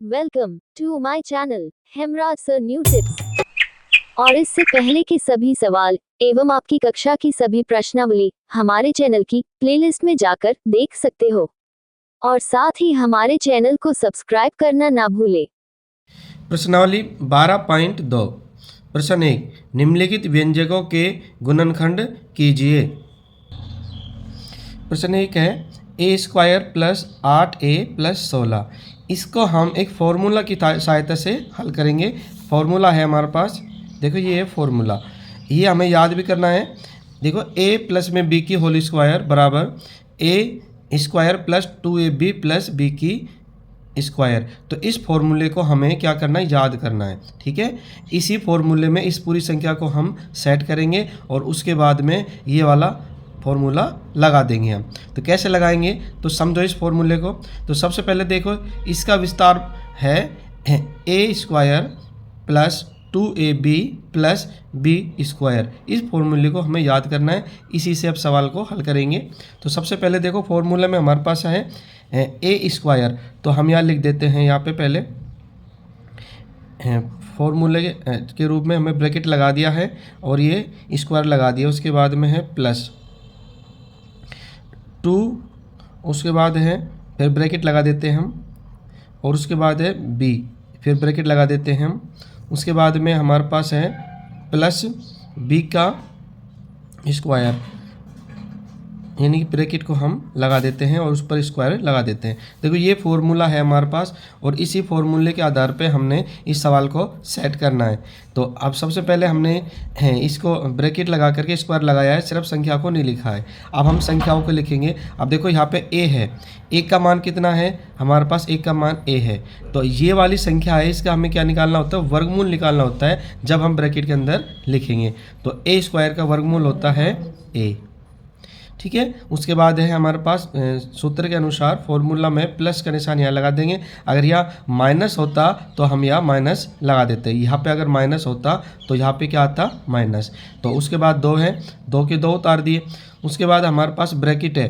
Welcome to my channel Hemraj sir new tips. और इससे पहले के सभी सवाल एवं आपकी कक्षा की सभी प्रश्नावली हमारे चैनल की प्लेलिस्ट में जाकर देख सकते हो और साथ ही हमारे चैनल को सब्सक्राइब करना ना भूले। प्रश्नावली 12.2 प्रश्न 1 निम्नलिखित व्यंजकों के गुणनखंड कीजिए। प्रश्न 1 है a² प्लस 8a प्लस 16। इसको हम एक फॉर्मूला की सहायता से हल करेंगे। फॉर्मूला है हमारे पास, देखो ये है फॉर्मूला, ये हमें याद भी करना है। देखो a प्लस में b की होल स्क्वायर बराबर a² plus 2ab plus b की स्क्वायर। तो इस फॉर्मूले को हमें क्या करना है, याद करना है। ठीक है, इसी फॉर्मूले में इस पूरी संख्या को हम सेट करेंगे और उसके बाद में ये वाला फॉर्मूला लगा देंगे हम। तो कैसे लगाएंगे, तो समझो इस फॉर्मूले को। तो सबसे पहले देखो इसका विस्तार है a² plus 2ab plus b square. इस फॉर्मूले को हमें याद करना है, इसी से अब सवाल को हल करेंगे। तो सबसे पहले देखो फॉर्मूला में हमारे पास है a², तो हम यहाँ लिख देते हैं, यहाँ पे पहले फॉर्मूले के रूप में हमें ब्रैकेट लगा दिया है और ये स्क्वायर लगा दिया। उसके बाद में है प्लस 2, उसके बाद है फिर ब्रैकेट लगा देते हैं हम, और उसके बाद है b, फिर ब्रैकेट लगा देते हैं हम। उसके बाद में हमारे पास है प्लस b का स्क्वायर, यानी कि ब्रैकेट को हम लगा देते हैं और उस पर स्क्वायर लगा देते हैं। देखो ये फॉर्मूला है हमारे पास और इसी फॉर्मूले के आधार पे हमने इस सवाल को सेट करना है। तो अब सबसे पहले हमने इसको ब्रैकेट लगा करके स्क्वायर लगाया है, सिर्फ संख्या को नहीं लिखा है। अब हम संख्याओं को लिखेंगे। अब देखो यहाँ पे a है, a का मान कितना है हमारे पास, a का मान a है। तो ये वाली संख्या है, इसका हमें क्या निकालना होता है, वर्गमूल निकालना होता है जब हम ब्रैकेट के अंदर लिखेंगे। तो a² का वर्गमूल होता है a। ठीक है, उसके बाद है हमारे पास सूत्र के अनुसार फॉर्मूला में प्लस का निशान यहाँ लगा देंगे। अगर यहाँ माइनस होता तो हम यहाँ माइनस लगा देते, यहाँ पे अगर माइनस होता तो यहाँ पे क्या आता, माइनस। तो उसके बाद 2 है, 2 के 2 उतार दिए। उसके बाद हमारे पास ब्रैकेट है,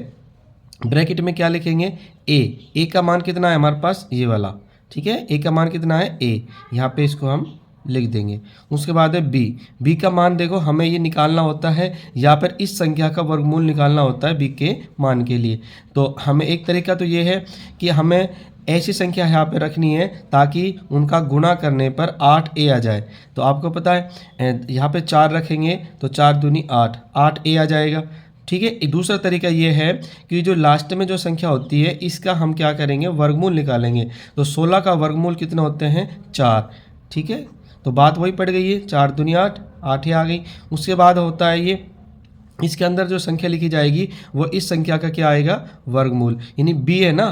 ब्रैकेट में क्या लिखेंगे, a का मान कितना है हमारे पास, ये वाला। ठीक है, a का मान कितना है a, यहाँ पे इसको हम लिख देंगे। उसके बाद है b का मान देखो हमें ये निकालना होता है, यहाँ पर इस संख्या का वर्गमूल निकालना होता है b के मान के लिए। तो हमें एक तरीका तो ये है कि हमें ऐसी संख्या यहाँ पे रखनी है ताकि उनका गुणा करने पर 8a आ जाए। तो आपको पता है यहाँ पे 4 रखेंगे तो 4 दूनी 8, 8a आ जाएगा। ठीक है, एक दूसरा तरीका ये है कि जो लास्ट में जो संख्या होती है इसका हम क्या करेंगे, वर्गमूल निकालेंगे। तो 16 का वर्गमूल कितना होते हैं, 4। ठीक है, तो बात वही पड़ गई है, 4 दूनी 8, 8 ही आ गई। उसके बाद होता है ये, इसके अंदर जो संख्या लिखी जाएगी वो इस संख्या का क्या आएगा, वर्गमूल, यानी b है ना,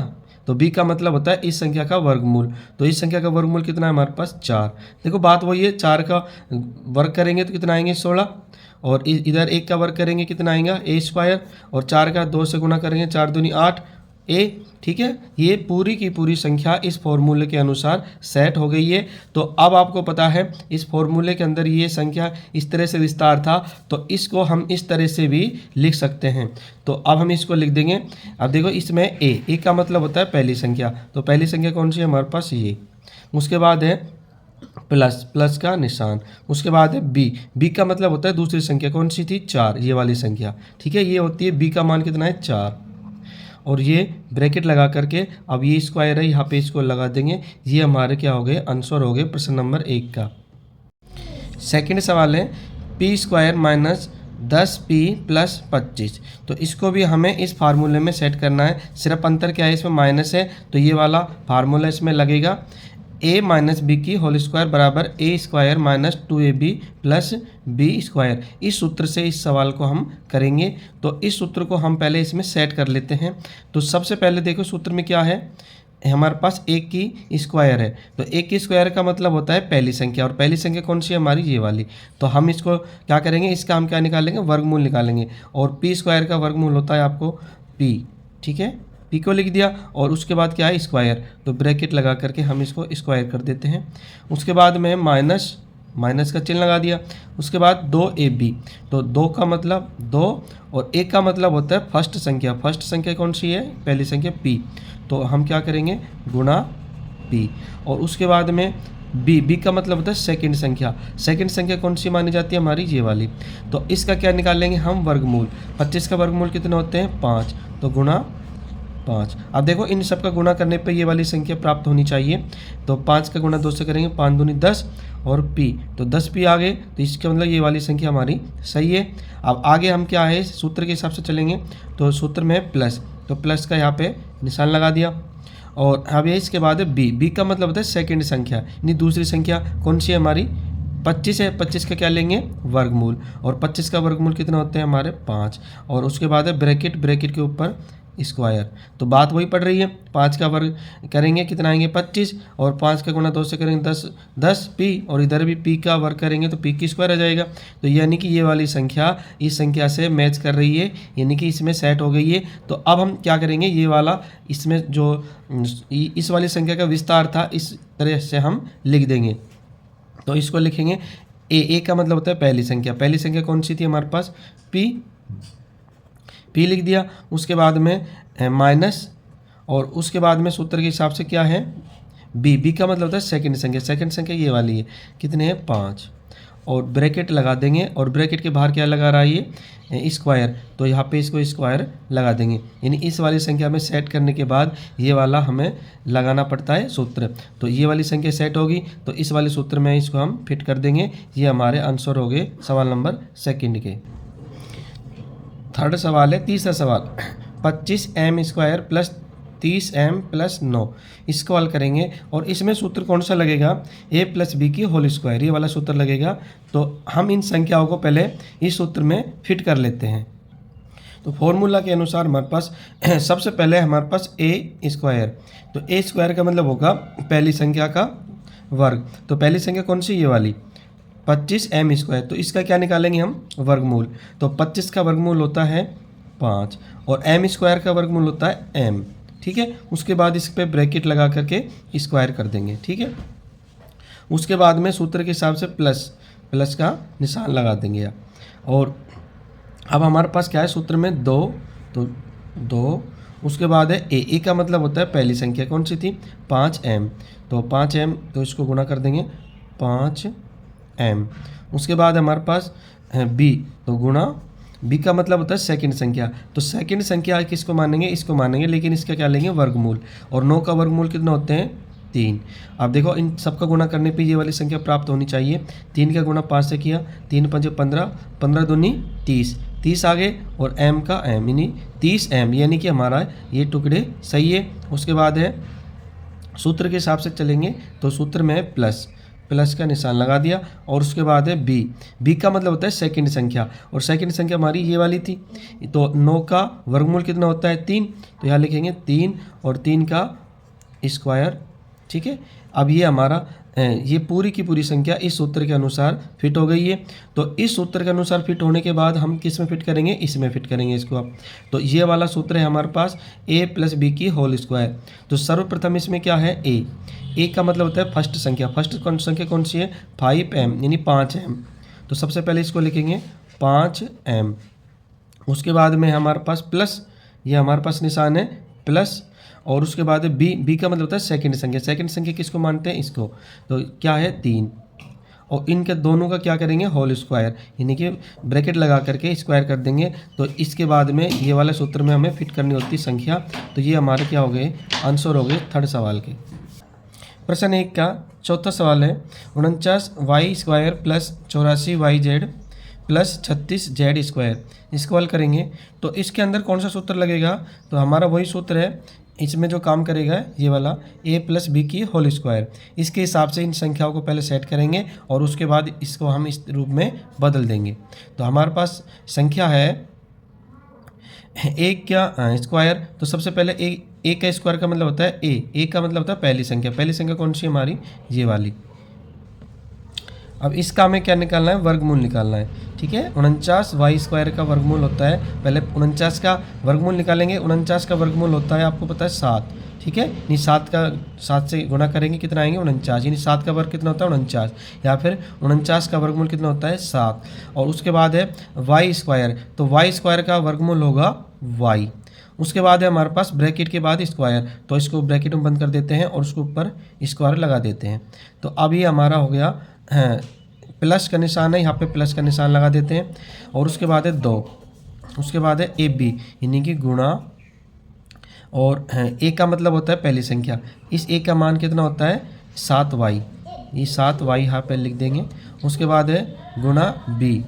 तो b का मतलब होता है इस संख्या का वर्गमूल। तो इस संख्या का वर्गमूल कितना है हमारे पास, 4। देखो बात वही है, 4 का वर्ग करेंगे तो कितना आएंगे, 16, और इधर 1 का वर्ग करेंगे कितना आएगा, a², और 4 का 2 से गुना करेंगे, 4 दूनी 8 a। ठीक है, ये पूरी की पूरी संख्या इस फॉर्मूले के अनुसार सेट हो गई है। तो अब आपको पता है इस फॉर्मूले के अंदर ये संख्या इस तरह से विस्तार था, तो इसको हम इस तरह से भी लिख सकते हैं। तो अब हम इसको लिख देंगे। अब देखो इसमें a का मतलब होता है पहली संख्या, तो पहली संख्या कौन सी है हमारे पास, ये। उसके बाद है प्लस का निशान। उसके बाद है b का मतलब होता है दूसरी संख्या, कौन सी थी, 4, ये वाली संख्या। ठीक है, ये होती है b का मान कितना है, 4, और ये ब्रैकेट लगा करके अब ये स्क्वायर है यहाँ पे इसको लगा देंगे। ये हमारे क्या हो गए, आंसर हो गए प्रश्न नंबर 1 का। सेकंड सवाल है p² माइनस 10p प्लस 25। तो इसको भी हमें इस फार्मूले में सेट करना है। सिर्फ अंतर क्या है, इसमें माइनस है तो ये वाला फार्मूला इसमें लगेगा, a माइनस बी की होल स्क्वायर बराबर a² minus 2ab plus b square. इस सूत्र से इस सवाल को हम करेंगे। तो इस सूत्र को हम पहले इसमें सेट कर लेते हैं। तो सबसे पहले देखो सूत्र में क्या है, हमारे पास 1 की स्क्वायर है। तो 1 की स्क्वायर का मतलब होता है पहली संख्या, और पहली संख्या कौन सी है हमारी, ये वाली। तो हम इसको क्या करेंगे, इसका हम क्या निकालेंगे, वर्गमूल निकालेंगे। और p² का वर्गमूल होता है आपको p। ठीक है, p को लिख दिया और उसके बाद क्या है, स्क्वायर। तो ब्रैकेट लगा करके हम इसको स्क्वायर कर देते हैं। उसके बाद में माइनस का चिन्ह लगा दिया। उसके बाद 2ab, तो 2 का मतलब 2 और 1 का मतलब होता है फर्स्ट संख्या। फर्स्ट संख्या कौन सी है, पहली संख्या p। तो हम क्या करेंगे, गुणा p, और उसके बाद में b का मतलब होता है सेकंड संख्या। सेकंड संख्या कौन सी मानी जाती है हमारी, ये वाली। तो इसका क्या निकालेंगे हम, वर्गमूल। 25 का वर्गमूल कितने होते हैं, 5, तो गुणा 5। अब देखो इन सब का गुणा करने पे ये वाली संख्या प्राप्त होनी चाहिए। तो 5 का गुणा 2 से करेंगे, 5 दूनी 10 और p, तो 10p आ गए। तो इसका मतलब ये वाली संख्या हमारी सही है। अब आगे हम क्या है, सूत्र के हिसाब से चलेंगे। तो सूत्र में प्लस, तो प्लस का यहाँ पे निशान लगा दिया। और अब ये इसके बाद b का मतलब होता है सेकंड संख्या, यानी दूसरी संख्या कौन सी है हमारी, 25 है। 25 का क्या लेंगे, वर्गमूल, और 25 का वर्गमूल कितने होते हैं हमारे, 5। और उसके बाद है ब्रैकेट, ब्रैकेट के ऊपर स्क्वायर। तो बात वही पड़ रही है, 5 का वर्ग करेंगे कितना आएंगे 25, और 5 का गुणा 2 से करेंगे 10 p, और इधर भी p का वर्ग करेंगे तो p की स्क्वायर आ जाएगा। तो यानी कि ये वाली संख्या इस संख्या से मैच कर रही है, यानी कि इसमें सेट हो गई है। तो अब हम क्या करेंगे, ये वाला इसमें जो इस वाली संख्या का विस्तार था, इस तरह से हम लिख देंगे। तो इसको लिखेंगे ए का मतलब होता है पहली संख्या। पहली संख्या कौन सी थी हमारे पास, p लिख दिया। उसके बाद में माइनस, और उसके बाद में सूत्र के हिसाब से क्या है, b का मतलब होता है सेकंड संख्या। सेकंड संख्या ये वाली है, कितने हैं 5, और ब्रैकेट लगा देंगे। और ब्रैकेट के बाहर क्या लगा रहा है ये, स्क्वायर। तो यहाँ पे इसको स्क्वायर लगा देंगे, यानी इस वाली संख्या में सेट करने के बाद ये वाला हमें लगाना पड़ता है सूत्र। तो ये वाली संख्या सेट होगी तो इस वाले सूत्र में इसको हम फिट कर देंगे। ये हमारे आंसर हो गए सवाल नंबर सेकंड के। थर्ड सवाल है, तीसरा सवाल, 25m² प्लस 30m प्लस 9, इसको हल करेंगे। और इसमें सूत्र कौन सा लगेगा, a प्लस बी की होल स्क्वायर, ये वाला सूत्र लगेगा। तो हम इन संख्याओं को पहले इस सूत्र में फिट कर लेते हैं। तो फॉर्मूला के अनुसार हमारे पास सबसे पहले हमारे पास a², तो a² का मतलब होगा पहली संख्या का वर्ग। तो पहली संख्या कौन सी, ये वाली 25m², तो इसका क्या निकालेंगे हम, वर्गमूल। तो 25 का वर्गमूल होता है 5, और m² का वर्गमूल होता है m, ठीक है। उसके बाद इस पर ब्रैकेट लगा करके स्क्वायर कर देंगे, ठीक है। उसके बाद में सूत्र के हिसाब से प्लस का निशान लगा देंगे। और अब हमारे पास क्या है सूत्र में 2, तो 2। उसके बाद है ए का मतलब होता है पहली संख्या कौन सी थी, 5m, तो 5m, तो इसको गुणा कर देंगे 5m। उसके बाद हमारे पास है b, तो गुणा b का मतलब होता है सेकंड संख्या। तो सेकंड संख्या किसको मानेंगे, इसको मानेंगे, लेकिन इसका क्या लेंगे, वर्गमूल। और 9 का वर्गमूल कितना होते हैं, 3। अब देखो इन सब का गुणा करने पे ये वाली संख्या प्राप्त होनी चाहिए। 3 का गुणा 5 से किया, 3 5 15, 15 दूनी 30, 30 आ गए, और m का m, यानी 30m, यानी कि हमारा ये टुकड़े सही है। उसके बाद है सूत्र के हिसाब से चलेंगे। तो सूत्र में प्लस का निशान लगा दिया। और उसके बाद है b का मतलब होता है सेकंड संख्या, और सेकंड संख्या हमारी ये वाली थी। तो 9 का वर्गमूल कितना होता है, 3, तो यहाँ लिखेंगे 3 और 3 का स्क्वायर, ठीक है। अब ये हमारा ये पूरी की पूरी संख्या इस सूत्र के अनुसार फिट हो गई है। तो इस सूत्र के अनुसार फिट होने के बाद हम किस में फिट करेंगे, इसमें फिट करेंगे इसको अब। तो ये वाला सूत्र है हमारे पास a प्लस बी की होल स्क्वायर। तो सर्वप्रथम इसमें क्या है, a का मतलब होता है फर्स्ट संख्या। फर्स्ट संख्या कौन सी है, 5m, यानी 5m। तो सबसे पहले इसको लिखेंगे 5m। उसके बाद में हमारे पास प्लस, ये हमारे पास निशान है प्लस। और उसके बाद b का मतलब होता है सेकंड संख्या। सेकंड संख्या किसको मानते हैं, इसको। तो क्या है 3, और इनके दोनों का क्या करेंगे, होल स्क्वायर, यानी कि ब्रैकेट लगा करके स्क्वायर कर देंगे। तो इसके बाद में ये वाले सूत्र में हमें फिट करनी होती है संख्या। तो ये हमारे क्या हो गए, आंसर हो गए थर्ड सवाल के। प्रश्न 1 का चौथा सवाल है, 49y² plus 84yz plus 36z², इसको हल करेंगे। तो इसके अंदर कौन सा सूत्र लगेगा, तो हमारा वही सूत्र है, इसमें जो काम करेगा ये वाला a प्लस बी की होल स्क्वायर। इसके हिसाब से इन संख्याओं को पहले सेट करेंगे और उसके बाद इसको हम इस रूप में बदल देंगे। तो हमारे पास संख्या है a का स्क्वायर। तो सबसे पहले a का स्क्वायर का मतलब होता है a का मतलब होता है पहली संख्या। पहली संख्या कौन सी हमारी, ये वाली। अब इसका हमें क्या निकालना है, वर्गमूल निकालना है, ठीक है। 49y² का वर्गमूल होता है, पहले 49 का वर्गमूल निकालेंगे। 49 का वर्गमूल होता है आपको पता है 7, ठीक है। यानी 7 से गुणा करेंगे कितना आएंगे, 49, यानी 7 का वर्ग कितना होता है 49, या फिर 49 का वर्गमूल कितना होता है 7। और उसके बाद है y², तो y² का वर्गमूल होगा y। उसके बाद है हमारे पास ब्रैकेट के बाद स्क्वायर, तो इसको ब्रैकेट में बंद कर देते हैं और उसके ऊपर स्क्वायर लगा देते हैं। तो अब ये हमारा हो गया प्लस का निशान है, यहाँ पे प्लस का निशान लगा देते हैं और उसके बाद है 2, उसके बाद है ए बी यानी कि गुणा, और ए का मतलब होता है पहली संख्या, इस ए का मान कितना होता है 7y, ये 7y यहाँ पे लिख देंगे। उसके बाद है गुणा बी,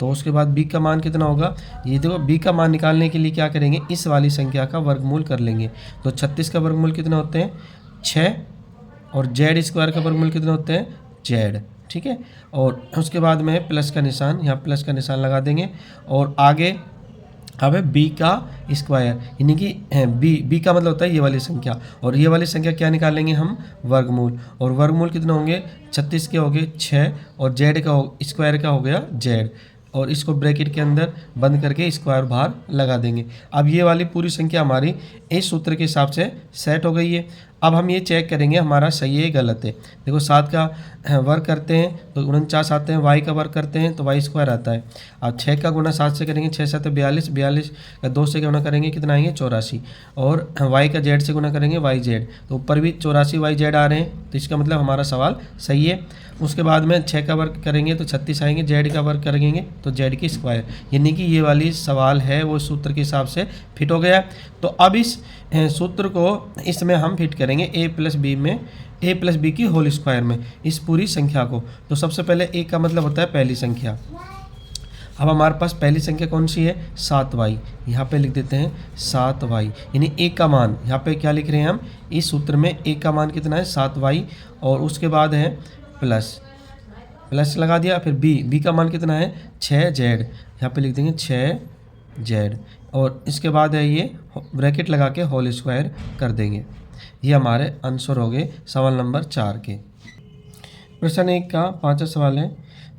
तो उसके बाद b का मान कितना होगा, ये देखो b का मान निकालने के लिए क्या करेंगे, इस वाली संख्या का वर्गमूल कर लेंगे। तो 36 का वर्गमूल कितना होते हैं 6, और जेड स्क्वायर का वर्गमूल कितने होते हैं जेड, ठीक है। और उसके बाद में प्लस का निशान, यहाँ प्लस का निशान लगा देंगे और आगे अब है b का स्क्वायर यानी कि b का मतलब होता है ये वाली संख्या, और ये वाली संख्या क्या निकालेंगे हम वर्गमूल, और वर्गमूल कितने होंगे 36 के हो गए 6, और जेड का स्क्वायर का हो गया जेड, और इसको ब्रैकेट के अंदर बंद करके स्क्वायर बाहर लगा देंगे। अब ये वाली पूरी संख्या हमारी इस सूत्र के हिसाब से सेट हो गई है। अब हम ये चेक करेंगे हमारा सही है गलत है। देखो 7 का वर्ग करते हैं तो 49 आते हैं, y का वर्ग करते हैं तो y स्क्वायर आता है। अब 6 का गुना 7 से करेंगे, 6 7 42, 42 का 2 से गुना करेंगे कितना आएंगे 84, और y का z से गुना करेंगे y z, तो ऊपर भी 84 y z आ रहे हैं, तो इसका मतलब हमारा सवाल सही है। उसके बाद में 6 का वर्ग करेंगे तो 36 आएंगे, z का वर्ग करेंगे तो z की स्क्वायर, यानी कि ये वाली सवाल है वो सूत्र के हिसाब से फिट हो गया। तो अब इस सूत्र को इसमें हम फिट करेंगे a प्लस बी की होल स्क्वायर में, इस पूरी संख्या को। तो सबसे पहले a का मतलब होता है पहली संख्या। अब हमारे पास पहली संख्या कौन सी है 7y, यहाँ पे लिख देते हैं 7y, यानी a का मान यहाँ पे क्या लिख रहे हैं हम, इस सूत्र में a का मान कितना है 7y, और उसके बाद है प्लस लगा दिया, फिर b का मान कितना है 6z, यहाँ पे लिख देंगे 6z, और इसके बाद है ये ब्रैकेट लगा के होल स्क्वायर कर देंगे। ये हमारे आंसर हो गए सवाल नंबर 4 के। प्रश्न 1 का 5वां सवाल है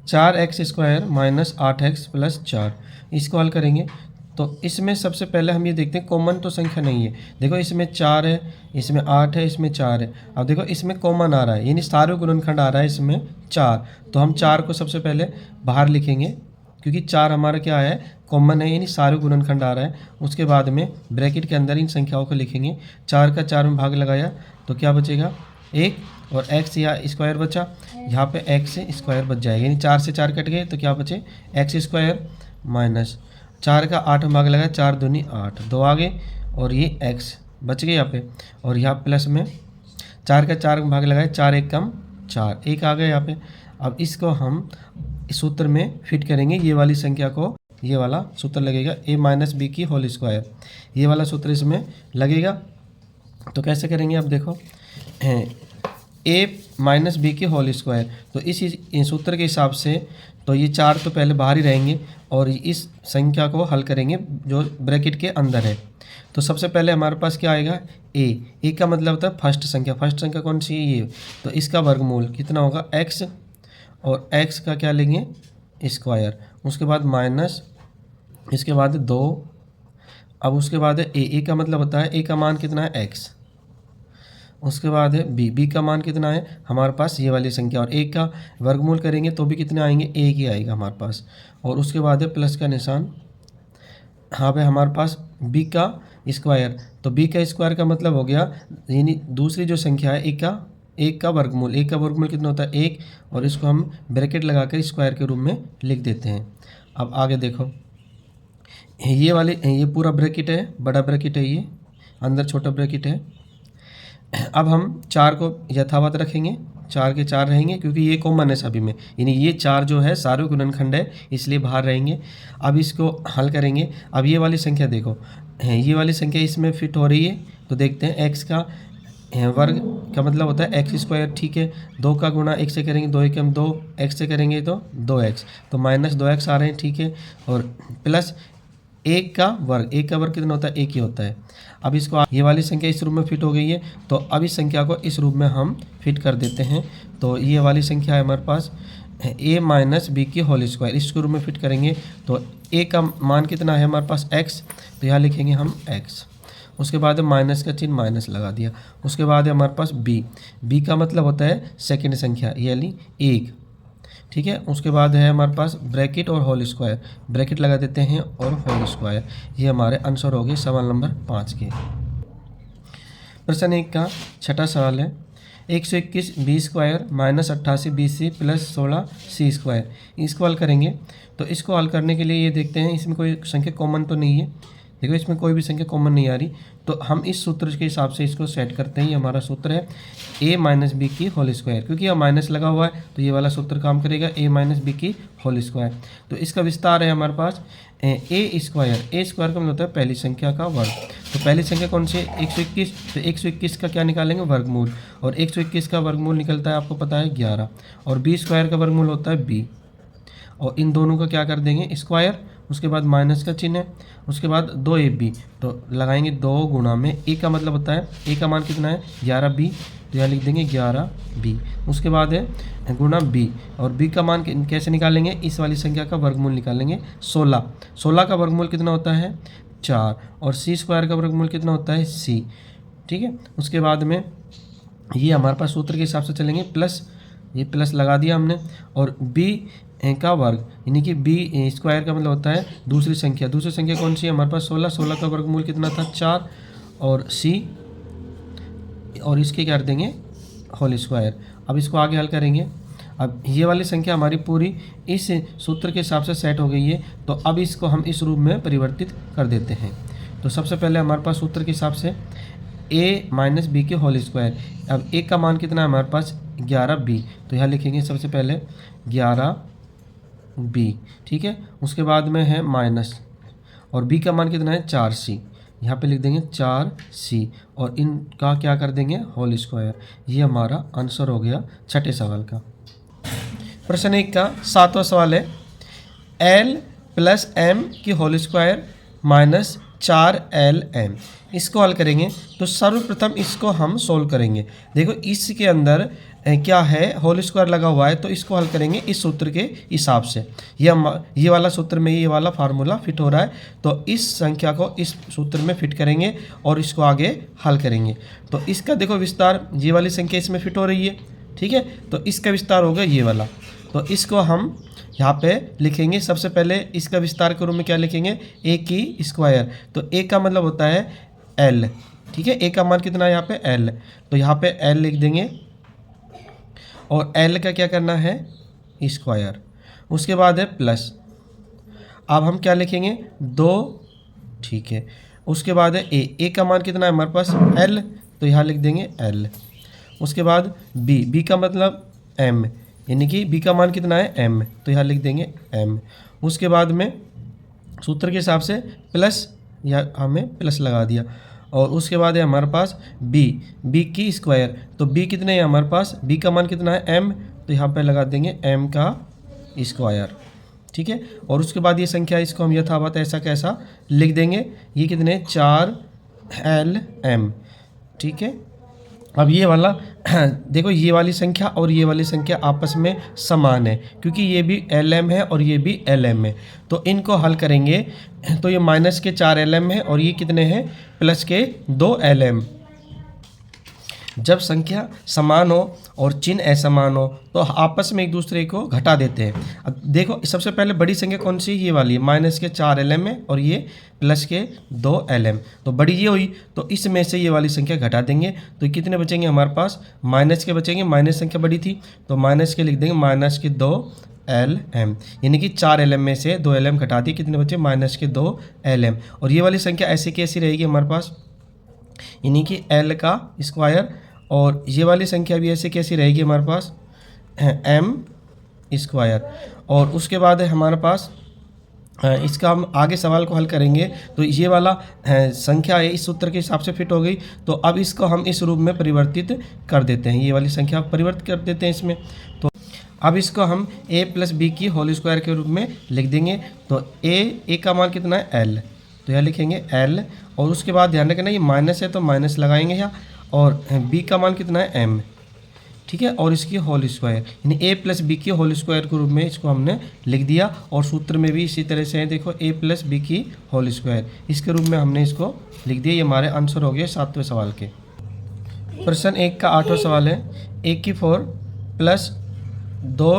4x square minus 8x plus 4, इसको हल करेंगे। तो इसमें सबसे पहले हम ये देखते हैं कॉमन तो संख्या नहीं है। देखो इसमें 4 है, इसमें 8 है, इसमें 4 है। अब देखो इसमें कॉमन आ रहा है यानी सारे गुणनखंड आ रहा है इसमें 4, तो हम 4 को सबसे पहले बाहर लिखेंगे क्योंकि 4 हमारा क्या है कॉमन है यानी सारे गुणनखंड आ रहा है। उसके बाद में ब्रैकेट के अंदर इन संख्याओं को लिखेंगे, 4 का 4 में भाग लगाया तो क्या बचेगा 1, और x या स्क्वायर बचा, यहाँ पे x स्क्वायर बच जाएगा यानी 4 से 4 कट गए तो क्या बचे x स्क्वायर माइनस 4 का 8 में भाग लगाया, 4 दूनी 8, 2 आ गए और ये x बच गए यहाँ पे, और यहाँ प्लस में 4 का 4 में भाग लगाया, 4 1 कम 4, 1 आ गया यहाँ पे। अब इसको हम इस सूत्र में फिट करेंगे, ये वाली संख्या को, ये वाला सूत्र लगेगा a माइनस बी की होल स्क्वायर, ये वाला सूत्र इसमें लगेगा। तो कैसे करेंगे अब देखो a माइनस बी की होल स्क्वायर, तो इस सूत्र के हिसाब से तो ये 4 तो पहले बाहर ही रहेंगे और इस संख्या को हल करेंगे जो ब्रैकेट के अंदर है। तो सबसे पहले हमारे पास क्या आएगा a का मतलब होता है फर्स्ट संख्या कौन सी है ये, तो इसका वर्गमूल कितना होगा x, और x का क्या लेंगे स्क्वायर, उसके बाद माइनस, इसके बाद 2, अब उसके बाद है a का मतलब होता है a का मान कितना है x, उसके बाद है b का मान कितना है हमारे पास ये वाली संख्या, और a का वर्गमूल करेंगे तो भी कितने आएंगे 1 ही आएगा हमारे पास, और उसके बाद है प्लस का निशान, यहाँ पे हमारे पास b का स्क्वायर, तो b का स्क्वायर का मतलब हो गया यानी दूसरी जो संख्या है एक का वर्गमूल, कितना होता है 1, और इसको हम ब्रैकेट लगाकर स्क्वायर के रूप में लिख देते हैं। अब आगे देखो ये पूरा ब्रैकेट है, बड़ा ब्रैकेट है, ये अंदर छोटा ब्रैकेट है। अब हम 4 को यथावत रखेंगे, 4 के 4 रहेंगे क्योंकि ये कॉमन है सभी में, यानी ये 4 जो है सारे गुणनखंड है इसलिए बाहर रहेंगे। अब इसको हल करेंगे। अब ये वाली संख्या देखो, ये वाली संख्या इसमें फिट हो रही है, तो देखते हैं x का वर्ग का मतलब होता है x स्क्वायर, ठीक है। 2 का गुणा 1 से करेंगे 2 1 2, x से करेंगे तो 2x, तो माइनस 2x आ रहे हैं, ठीक है, और प्लस 1 का वर्ग कितना होता है 1 ही होता है। अब इसको ये वाली संख्या इस रूप में फिट हो गई है, तो अब इस संख्या को इस रूप में हम फिट कर देते हैं। तो ये वाली संख्या है हमारे पास a माइनस बी की होल स्क्वायर, इसके रूप में फिट करेंगे तो a का मान कितना है हमारे पास x, तो यहाँ लिखेंगे हम x, उसके बाद माइनस का चिन्ह माइनस लगा दिया। उसके बाद है हमारे पास b का मतलब होता है सेकंड संख्या यानी 1, ठीक है। उसके बाद है हमारे पास ब्रैकेट और होल स्क्वायर, ब्रैकेट लगा देते हैं और होल स्क्वायर। ये हमारे आंसर हो गए सवाल नंबर 5 के। प्रश्न 1 का छठा सवाल है 121 B square minus 88 B C plus 16 C square. इसको हल करेंगे। तो इसको हल करने के लिए ये देखते हैं इसमें कोई संख्या कॉमन तो नहीं है। देखो इसमें कोई भी संख्या कॉमन नहीं आ रही, तो हम इस सूत्र के हिसाब से इसको सेट करते हैं। ये हमारा सूत्र है a माइनस बी की होल स्क्वायर, क्योंकि यहाँ माइनस लगा हुआ है तो ये वाला सूत्र काम करेगा a माइनस बी की होल स्क्वायर। तो इसका विस्तार है हमारे पास ए स्क्वायर का मतलब होता है पहली संख्या का वर्ग। तो पहली संख्या कौन सी है 121, तो 121 का क्या निकालेंगे वर्गमूल, और 121 का वर्गमूल निकलता है आपको पता है 11, और बी स्क्वायर का वर्गमूल होता है b, और इन दोनों का क्या कर देंगे स्क्वायर, उसके बाद माइनस का चिन्ह है, उसके बाद 2ab, तो लगाएंगे 2 गुणा में a का मतलब होता है a का मान कितना है 11b, तो यहाँ लिख देंगे 11b। उसके बाद है गुणा b, और b का मान कैसे निकालेंगे, इस वाली संख्या का वर्गमूल निकालेंगे 16 का वर्गमूल कितना होता है 4, और c स्क्वायर का वर्गमूल कितना होता है c। ठीक है। उसके बाद में ये हमारे पास सूत्र के हिसाब से चलेंगे प्लस, ये प्लस लगा दिया हमने, और b का वर्ग यानी कि बी स्क्वायर का मतलब होता है दूसरी संख्या कौन सी है हमारे पास 16 का वर्गमूल कितना था 4, और सी, और इसके क्या कर देंगे होल स्क्वायर। अब इसको आगे हल करेंगे। अब ये वाली संख्या हमारी पूरी इस सूत्र के हिसाब से सेट हो गई है, तो अब इसको हम इस रूप में परिवर्तित कर देते हैं। तो सबसे पहले हमारे पास सूत्र के हिसाब से a माइनस बी के होल स्क्वायर। अब a का मान कितना है हमारे पास 11b, तो यहाँ लिखेंगे सबसे पहले 11b। ठीक है। उसके बाद में है माइनस, और b का मान कितना है 4c, यहाँ पे लिख देंगे 4c, और इनका क्या कर देंगे होल स्क्वायर। ये हमारा आंसर हो गया छठे सवाल का। प्रश्न 1 का 7वां सवाल है l प्लस m की होल स्क्वायर माइनस 4lm। इसको हल करेंगे। तो सर्वप्रथम इसको हम सोल्व करेंगे। देखो इसके अंदर क्या है होल स्क्वायर लगा हुआ है, तो इसको हल करेंगे इस सूत्र के हिसाब से। ये वाला सूत्र में ये वाला फार्मूला फिट हो रहा है, तो इस संख्या को इस सूत्र में फिट करेंगे और इसको आगे हल करेंगे। तो इसका देखो विस्तार, ये वाली संख्या इसमें फिट हो रही है। ठीक है। तो इसका विस्तार होगा ये वाला, तो इसको हम यहाँ पे लिखेंगे। सबसे पहले इसका विस्तार के रूप में क्या लिखेंगे a की स्क्वायर, तो a का मतलब होता है l। ठीक है। a का मान कितना है यहाँ पे l, तो यहाँ पे l लिख देंगे, और l का क्या करना है स्क्वायर। उसके बाद है प्लस, अब हम क्या लिखेंगे 2। ठीक है। उसके बाद है a का मान कितना है हमारे पास l, तो यहाँ लिख देंगे l। उसके बाद b का मतलब m, यानी कि b का मान कितना है m, तो यहाँ लिख देंगे m। उसके बाद में सूत्र के हिसाब से प्लस, या हमें प्लस लगा दिया, और उसके बाद है हमारे पास b की स्क्वायर, तो b कितने हैं हमारे पास, b का मान कितना है m, तो यहाँ पे लगा देंगे m का स्क्वायर। ठीक है। और उसके बाद ये संख्या इसको हम यथावत ऐसा कैसा लिख देंगे, ये कितने 4lm। ठीक है। अब ये वाला देखो ये वाली संख्या और ये वाली संख्या आपस में समान है, क्योंकि ये भी lm है और ये भी lm है। तो इनको हल करेंगे तो ये माइनस के 4lm है, और ये कितने हैं प्लस के 2lm। जब संख्या समान हो और चिन्ह असमान हो तो आपस में एक दूसरे को घटा देते हैं। अब देखो सबसे पहले बड़ी संख्या कौन सी, ये वाली माइनस के 4lm है, और ये प्लस के 2lm, तो बड़ी ये हुई, तो इसमें से ये वाली संख्या घटा देंगे, तो कितने बचेंगे हमारे पास माइनस के बचेंगे। माइनस संख्या बड़ी थी तो माइनस के लिख देंगे माइनस के 2lm, यानी कि 4lm में से 2lm घटा दिए, कितने बचे माइनस के 2lm। और ये वाली संख्या ऐसी कैसी रहेगी हमारे पास, यानी कि l का स्क्वायर, और ये वाली संख्या भी ऐसे कैसी रहेगी हमारे पास m स्क्वायर। और उसके बाद है हमारे पास इसका हम आगे सवाल को हल करेंगे, तो ये वाला संख्या है इस सूत्र के हिसाब से फिट हो गई, तो अब इसको हम इस रूप में परिवर्तित कर देते हैं। ये वाली संख्या परिवर्तित कर देते हैं इसमें। तो अब इसको हम a प्लस बी की होल स्क्वायर के रूप में लिख देंगे। तो a का मान कितना है l, तो यहाँ लिखेंगे l, और उसके बाद ध्यान रखना ये माइनस है तो माइनस लगाएंगे यहाँ, और b का मान कितना है m। ठीक है। और इसकी होल स्क्वायर, यानी a प्लस बी की होल स्क्वायर के रूप में इसको हमने लिख दिया, और सूत्र में भी इसी तरह से है, देखो a प्लस बी की होल स्क्वायर, इसके रूप में हमने इसको लिख दिया। ये हमारे आंसर हो गए 7वें सवाल के। प्रश्न 1 का 8वां सवाल है a की 4 plus 2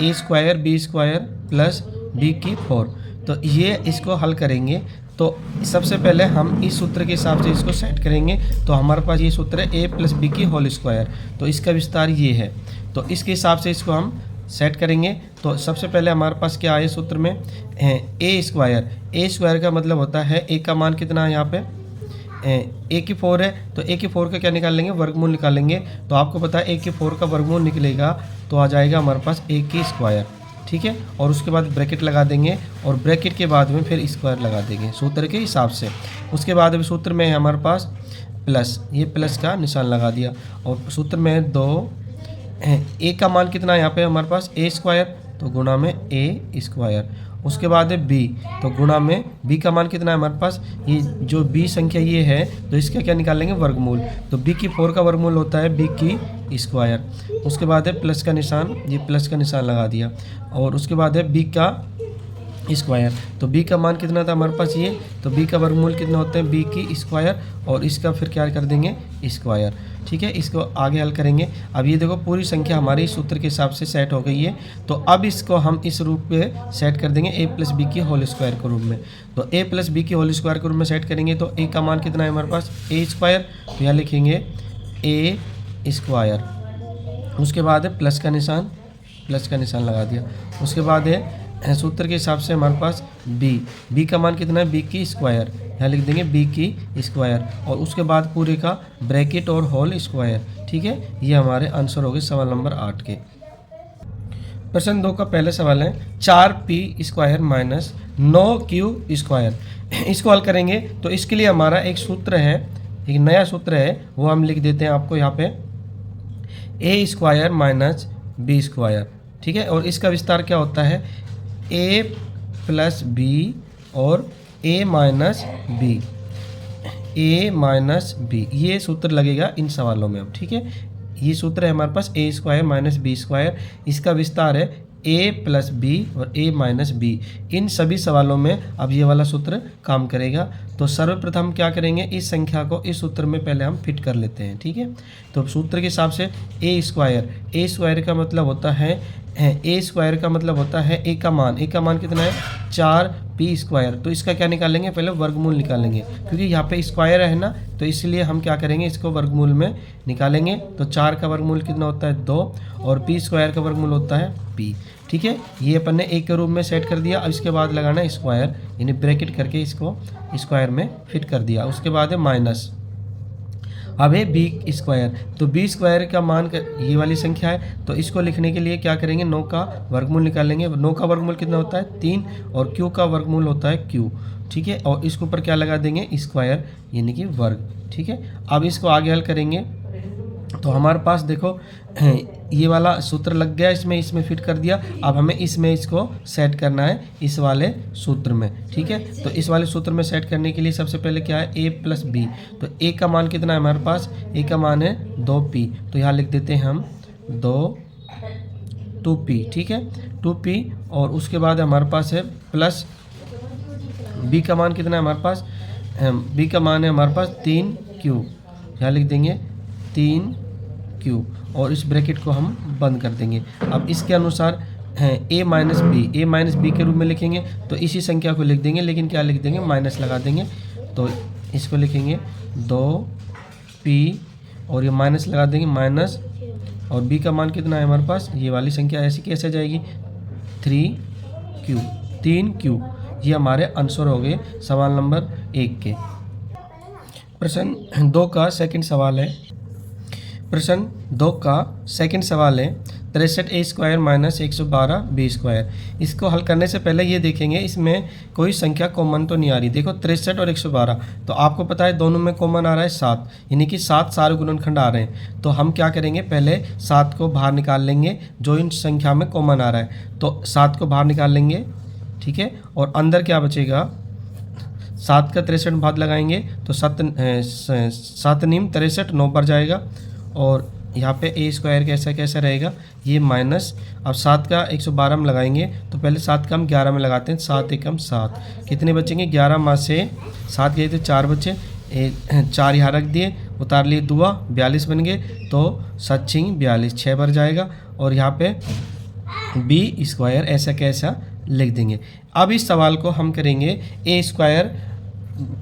A square B square plus B की 4। तो ये इसको हल करेंगे तो सबसे पहले हम इस सूत्र के हिसाब से इसको सेट करेंगे। तो हमारे पास ये सूत्र है ए प्लस बी की होल स्क्वायर, तो इसका विस्तार ये है। तो इसके हिसाब से इसको हम सेट करेंगे। तो सबसे पहले हमारे पास क्या है सूत्र में ए स्क्वायर। ए स्क्वायर का मतलब होता है ए का मान कितना है, यहाँ पे ए की 4 है, तो ए की 4 का क्या निकाल लेंगे, वर्गमूल निकालेंगे। तो आपको पता है ए की 4 का वर्गमूल निकलेगा तो आ जाएगा हमारे पास ए की स्क्वायर, ठीक है। और उसके बाद ब्रैकेट लगा देंगे और ब्रैकेट के बाद में फिर स्क्वायर लगा देंगे सूत्र के हिसाब से। उसके बाद अभी सूत्र में है हमारे पास प्लस, ये प्लस का निशान लगा दिया। और सूत्र में है 2 ए का मान कितना है यहाँ पे हमारे पास ए स्क्वायर, तो गुणा में ए स्क्वायर। उसके बाद है बी, तो गुणा में बी का मान कितना है हमारे पास, ये जो बी संख्या ये है तो इसका क्या निकालेंगे, वर्गमूल। तो बी की 4 का वर्गमूल होता है बी की स्क्वायर। उसके बाद है प्लस का निशान, ये प्लस का निशान लगा दिया। और उसके बाद है बी का स्क्वायर, तो बी का मान कितना था हमारे पास ये, तो बी का वर्गमूल कितना होता है बी की स्क्वायर, और इसका फिर क्या कर देंगे स्क्वायर, ठीक है। इसको आगे हल करेंगे। अब ये देखो पूरी संख्या हमारे सूत्र के हिसाब से सेट हो गई है। तो अब इसको हम इस रूप में सेट कर देंगे ए प्लस बी की होल स्क्वायर के रूप में। तो ए प्लस बी की होल स्क्वायर के रूप में सेट करेंगे तो ए का मान कितना है हमारे पास ए स्क्वायर, तो यहाँ लिखेंगे ए स्क्वायर। उसके बाद है प्लस का निशान, प्लस का निशान लगा दिया। उसके बाद है सूत्र के हिसाब से हमारे पास बी का मान कितना है बी की स्क्वायर, यहाँ लिख देंगे बी की स्क्वायर। और उसके बाद पूरे का ब्रैकेट और होल स्क्वायर, ठीक है। ये हमारे आंसर हो गए सवाल नंबर 8 के। प्रश्न 2 का पहला सवाल है 4p square minus 9q square. इसको हल करेंगे तो इसके लिए हमारा एक सूत्र है, एक नया सूत्र है, वो हम लिख देते हैं आपको यहाँ पे ए स्क्वायर माइनस बी स्क्वायर, ठीक है। और इसका विस्तार क्या होता है ए प्लस बी और ए माइनस बी, ए माइनस बी, ये सूत्र लगेगा इन सवालों में अब, ठीक है। ये सूत्र है हमारे पास ए स्क्वायर माइनस बी स्क्वायर, इसका विस्तार है ए प्लस बी और ए माइनस बी। इन सभी सवालों में अब ये वाला सूत्र काम करेगा। तो सर्वप्रथम क्या करेंगे, इस संख्या को इस सूत्र में पहले हम फिट कर लेते हैं, ठीक है। तो सूत्र के हिसाब से ए स्क्वायर का मतलब होता है ए स्क्वायर का मतलब होता है ए का मान कितना है 4p स्क्वायर। तो इसका क्या निकालेंगे, पहले वर्गमूल निकालेंगे, क्योंकि यहाँ पे स्क्वायर है ना, तो इसलिए हम क्या करेंगे इसको वर्गमूल में निकालेंगे। तो 4 का वर्गमूल कितना होता है 2 और p स्क्वायर का वर्गमूल होता है p, ठीक है। ये अपन ने एक के रूप में सेट कर दिया। अब इसके बाद लगाना है स्क्वायर, यानी ब्रैकेट करके इसको स्क्वायर में फिट कर दिया। उसके बाद है माइनस, अब है बी स्क्वायर। तो बी स्क्वायर का मान ये वाली संख्या है, तो इसको लिखने के लिए क्या करेंगे 9 का वर्गमूल निकालेंगे। 9 का वर्गमूल कितना होता है 3 और क्यू का वर्गमूल होता है क्यू, ठीक है। और इसके ऊपर क्या लगा देंगे स्क्वायर, यानी कि वर्ग, ठीक है। अब इसको आगे हल करेंगे तो हमारे पास देखो ये वाला सूत्र लग गया, इसमें फिट कर दिया। अब हमें इसमें इसको सेट करना है इस वाले सूत्र में, ठीक है। तो इस वाले सूत्र में सेट करने के लिए सबसे पहले क्या है ए प्लस बी। तो ए का मान कितना है हमारे पास, ए का मान है 2p, तो यहाँ लिख देते हैं हम 2p, ठीक है 2p। और उसके बाद हमारे पास है प्लस बी का मान कितना है हमारे पास, बी का मान है हमारे पास 3q, यहाँ लिख देंगे 3q और इस ब्रैकेट को हम बंद कर देंगे। अब इसके अनुसार ए माइनस बी के रूप में लिखेंगे, तो इसी संख्या को लिख देंगे, लेकिन क्या लिख देंगे माइनस लगा देंगे। तो इसको लिखेंगे 2p और ये माइनस लगा देंगे माइनस, और b का मान कितना है हमारे पास, ये वाली संख्या ऐसी कैसे जाएगी 3q। ये हमारे आंसर हो गए सवाल नंबर 1 के। प्रश्न 2 का सेकंड सवाल है। प्रश्न 2 का सेकंड सवाल है 63a square minus 112 B square. इसको हल करने से पहले ये देखेंगे इसमें कोई संख्या कॉमन तो नहीं आ रही। देखो 63 और 112, तो आपको पता है दोनों में कॉमन आ रहा है 7, यानी कि 7 सारे गुणनखंड आ रहे हैं। तो हम क्या करेंगे, पहले 7 को बाहर निकाल लेंगे जो इन संख्या में कॉमन आ रहा है। तो 7 को बाहर निकाल लेंगे, ठीक है। और अंदर क्या बचेगा, 7 का 63 भाग लगाएंगे तो 7 नीम 63 9 पर जाएगा। और यहाँ पे ए स्क्वायर कैसा रहेगा, ये माइनस। अब 7 का 112 में लगाएंगे तो पहले 7 का हम 11 में लगाते हैं, 7 एकम 7, कितने बचेंगे 11 में से 7 गए थे 4 बचे, 4 यहाँ रख दिए, उतार लिए दुआ 42 बन गए। तो 7 6 42 6 बार जाएगा। और यहाँ पे बी स्क्वायर ऐसा कैसा लिख देंगे। अब इस सवाल को हम करेंगे ए स्क्वायर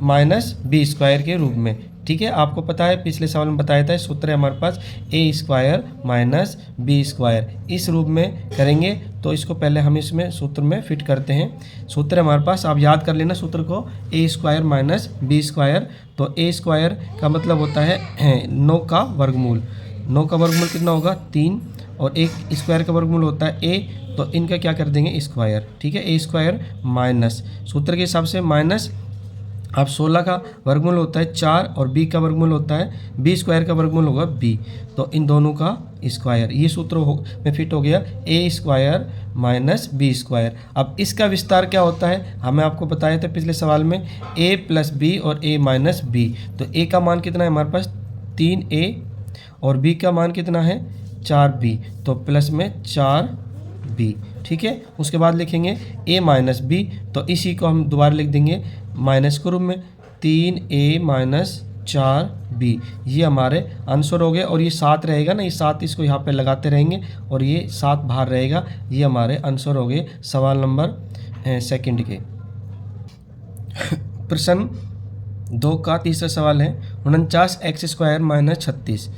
माइनस बी स्क्वायर के रूप में। ठीक है, आपको पता है पिछले सवाल में बताया था सूत्र है हमारे पास ए स्क्वायर माइनस बी स्क्वायर, इस रूप में करेंगे। तो इसको पहले हम इसमें सूत्र में फिट करते हैं। सूत्र हमारे पास, आप याद कर लेना सूत्र को, ए स्क्वायर माइनस बी स्क्वायर। तो ए स्क्वायर का मतलब होता है 9 का वर्गमूल। 9 का वर्गमूल कितना होगा 3, और एक स्क्वायर का वर्गमूल होता है ए, तो इनका क्या कर देंगे स्क्वायर। ठीक है, ए स्क्वायर माइनस सूत्र के हिसाब से माइनस, अब 16 का वर्गमूल होता है 4 और बी का वर्गमूल होता है बी स्क्वायर का वर्गमूल होगा बी, तो इन दोनों का स्क्वायर। ये सूत्र में फिट हो गया ए स्क्वायर माइनस बी स्क्वायर। अब इसका विस्तार क्या होता है, हमें आपको बताया था पिछले सवाल में ए प्लस बी और ए माइनस बी। तो ए का मान कितना है हमारे पास 3a और बी का मान कितना है 4b, तो प्लस में 4b। ठीक है, उसके बाद लिखेंगे a माइनस बी, तो इसी को हम दोबारा लिख देंगे माइनस के रूप में 3a माइनस 4b। ये हमारे आंसर हो गए, और ये 7 रहेगा ना, ये 7 इसको यहाँ पे लगाते रहेंगे और ये 7 बाहर रहेगा। ये हमारे आंसर हो गए सवाल नंबर सेकंड के। प्रश्न 2 का तीसरा सवाल है 49 एक्स स्क्वायर माइनस 36।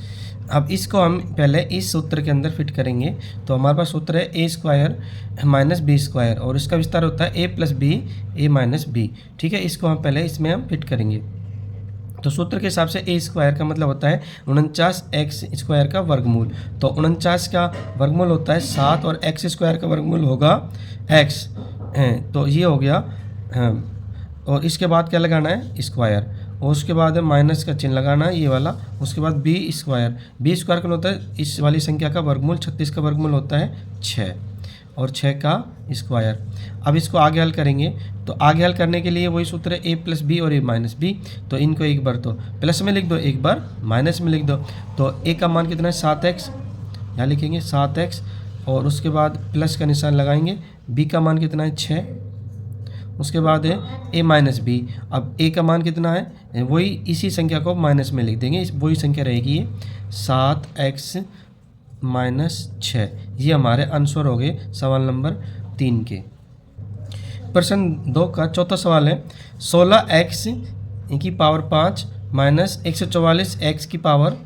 अब इसको हम पहले इस सूत्र के अंदर फिट करेंगे। तो हमारे पास सूत्र है ए स्क्वायर माइनस बी स्क्वायर, और इसका विस्तार होता है ए प्लस बी ए माइनस बी। ठीक है, इसको हम पहले इसमें हम फिट करेंगे। तो सूत्र के हिसाब से ए स्क्वायर का मतलब होता है 49 एक्स स्क्वायर का वर्गमूल। तो 49 का वर्गमूल होता है 7 और एक्स स्क्वायर का वर्गमूल होगा एक्स, तो ये हो गया। और इसके बाद क्या लगाना है स्क्वायर, और उसके बाद माइनस का चिन्ह लगाना है ये वाला। उसके बाद बी स्क्वायर का होता है इस वाली संख्या का वर्गमूल, 36 का वर्गमूल होता है 6 और 6 का स्क्वायर। अब इसको आगे हल करेंगे, तो आगे हल करने के लिए वही सूत्र है ए प्लस बी और ए माइनस बी। तो इनको एक बार तो प्लस में लिख दो, एक बार माइनस में लिख दो। तो ए का मान कितना है 7x, यहाँ लिखेंगे 7x, और उसके बाद प्लस का निशान लगाएंगे। बी का मान कितना है 6, उसके बाद है ए माइनस बी। अब ए का मान कितना है, वही इसी संख्या को माइनस में लिख देंगे, वही संख्या रहेगी ये 7x माइनस 6। ये हमारे आंसर हो गए सवाल नंबर 3 के। प्रश्न 2 का चौथा सवाल है 16x की पावर 5 माइनस 144 x की पावर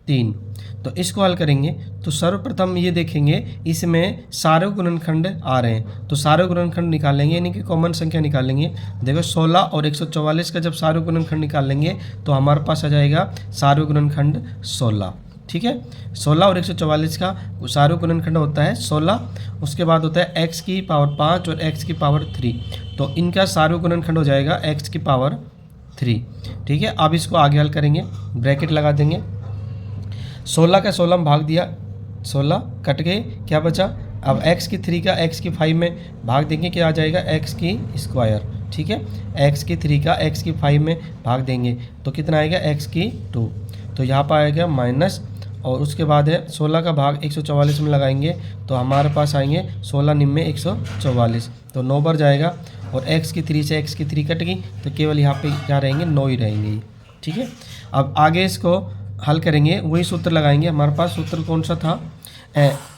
3। तो इसको हल करेंगे। तो सर्वप्रथम ये देखेंगे इसमें सारे गुणनखंड आ रहे हैं, तो सारे गुणनखंड निकालेंगे, यानी कि कॉमन संख्या निकालेंगे। देखो 16 और 144 का जब सारे गुणनखंड निकालेंगे तो हमारे पास आ जाएगा सारे गुणनखंड 16। ठीक है, 16 और 144 का सारे गुणनखंड होता है 16। उसके बाद होता है x की पावर 5 और x की पावर 3, तो इनका सारे गुणनखंड हो जाएगा x की पावर 3। ठीक है, अब इसको आगे हल करेंगे, ब्रैकेट लगा देंगे। 16 का 16 में भाग दिया, 16 कट गए, क्या बचा। अब x की 3 का x की 5 में भाग देंगे, क्या आ जाएगा x की स्क्वायर। ठीक है, x की 3 का x की 5 में भाग देंगे तो कितना आएगा x की 2। तो यहाँ पर आएगा माइनस, और उसके बाद है 16 का भाग 144 में लगाएंगे तो हमारे पास आएंगे 16 निम्न 144, तो 9 बार जाएगा। और x की 3 से x की 3 कट गई, तो केवल यहाँ पे क्या रहेंगे 9 ही रहेंगे। ठीक है, अब आगे इसको हल करेंगे, वही सूत्र लगाएंगे। हमारे पास सूत्र कौन सा था,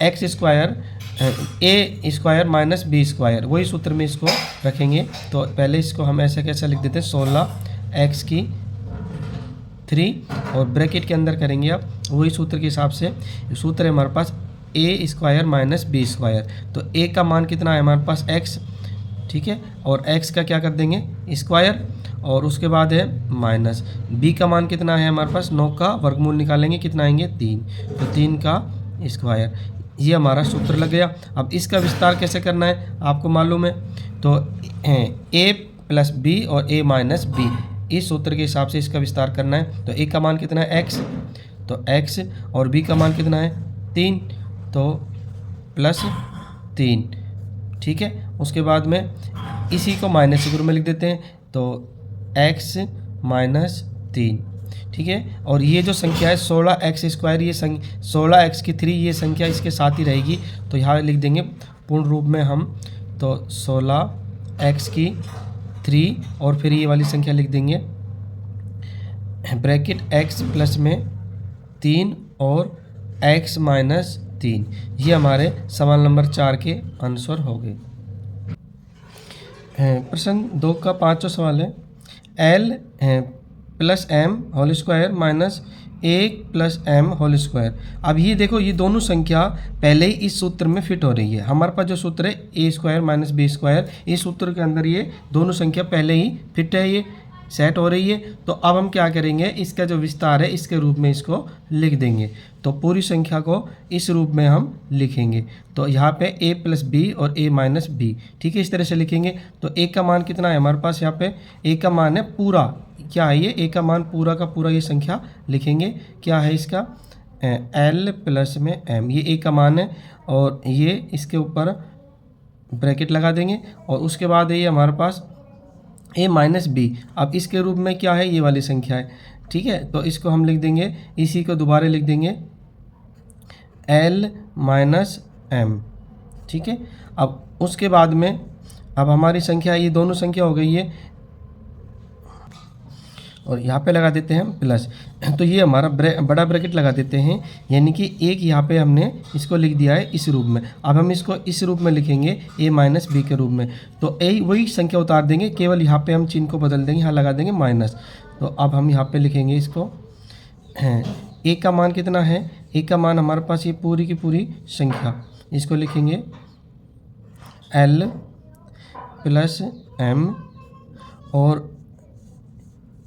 एक्स स्क्वायर ए स्क्वायर माइनस बी स्क्वायर, वही सूत्र में इसको रखेंगे। तो पहले इसको हम ऐसे कैसे लिख देते हैं 16x की 3 और ब्रैकेट के अंदर करेंगे। अब वही सूत्र के हिसाब से सूत्र है हमारे पास ए स्क्वायर माइनस बी स्क्वायर। तो ए का मान कितना है हमारे पास x, ठीक है, और x का क्या कर देंगे स्क्वायर, और उसके बाद है माइनस b का मान कितना है हमारे पास 9 का वर्गमूल निकालेंगे, कितना आएंगे 3, तो 3 का स्क्वायर। ये हमारा सूत्र लग गया। अब इसका विस्तार कैसे करना है आपको मालूम है, तो a प्लस बी और a माइनस बी, इस सूत्र के हिसाब से इसका विस्तार करना है। तो a का मान कितना है x, तो x, और b का मान कितना है 3, तो प्लस 3। ठीक है, उसके बाद में इसी को माइनस के रूप में लिख देते हैं, तो x माइनस 3। ठीक है, और ये जो संख्या है 16x स्क्वायर, ये 16x की 3 ये संख्या इसके साथ ही रहेगी, तो यहाँ लिख देंगे पूर्ण रूप में हम, तो 16x की 3 और फिर ये वाली संख्या लिख देंगे ब्रैकेट x प्लस में 3 और x माइनस 3। ये हमारे सवाल नंबर 4 के आंसर हो गए। प्रश्न 2 का 5वां सवाल है L plus M whole square minus 1 plus M whole square. अब ये देखो, ये दोनों संख्या पहले ही इस सूत्र में फिट हो रही है। हमारे पास जो सूत्र है ए स्क्वायर माइनस बी स्क्वायर, इस सूत्र के अंदर ये दोनों संख्या पहले ही फिट है, ये सेट हो रही है। तो अब हम क्या करेंगे, इसका जो विस्तार है इसके रूप में इसको लिख देंगे। तो पूरी संख्या को इस रूप में हम लिखेंगे। तो यहाँ पे a प्लस बी और a माइनस बी, ठीक है, इस तरह से लिखेंगे। तो a का मान कितना है हमारे पास, यहाँ पे a का मान है पूरा, क्या है ये a का मान पूरा का पूरा, ये संख्या लिखेंगे। क्या है इसका l प्लस में m, ये a का मान है और ये इसके ऊपर ब्रैकेट लगा देंगे। और उसके बाद ये हमारे पास a माइनस बी, अब इसके रूप में क्या है, ये वाली संख्या है, ठीक है। तो इसको हम लिख देंगे, इसी को दोबारा लिख देंगे l माइनस m, ठीक है। अब उसके बाद में अब हमारी संख्या, ये दोनों संख्या हो गई है और यहाँ पे लगा देते हैं हम प्लस। तो ये हमारा बड़ा ब्रैकेट लगा देते हैं, यानी कि एक यहाँ पे हमने इसको लिख दिया है इस रूप में। अब हम इसको इस रूप में लिखेंगे a माइनस बी के रूप में। तो वही संख्या उतार देंगे, केवल यहाँ पे हम चिन्ह को बदल देंगे, यहाँ लगा देंगे माइनस। तो अब हम यहाँ पे लिखेंगे इसको, a का मान कितना है, a का मान हमारे पास ये पूरी की पूरी संख्या, इसको लिखेंगे l प्लस m और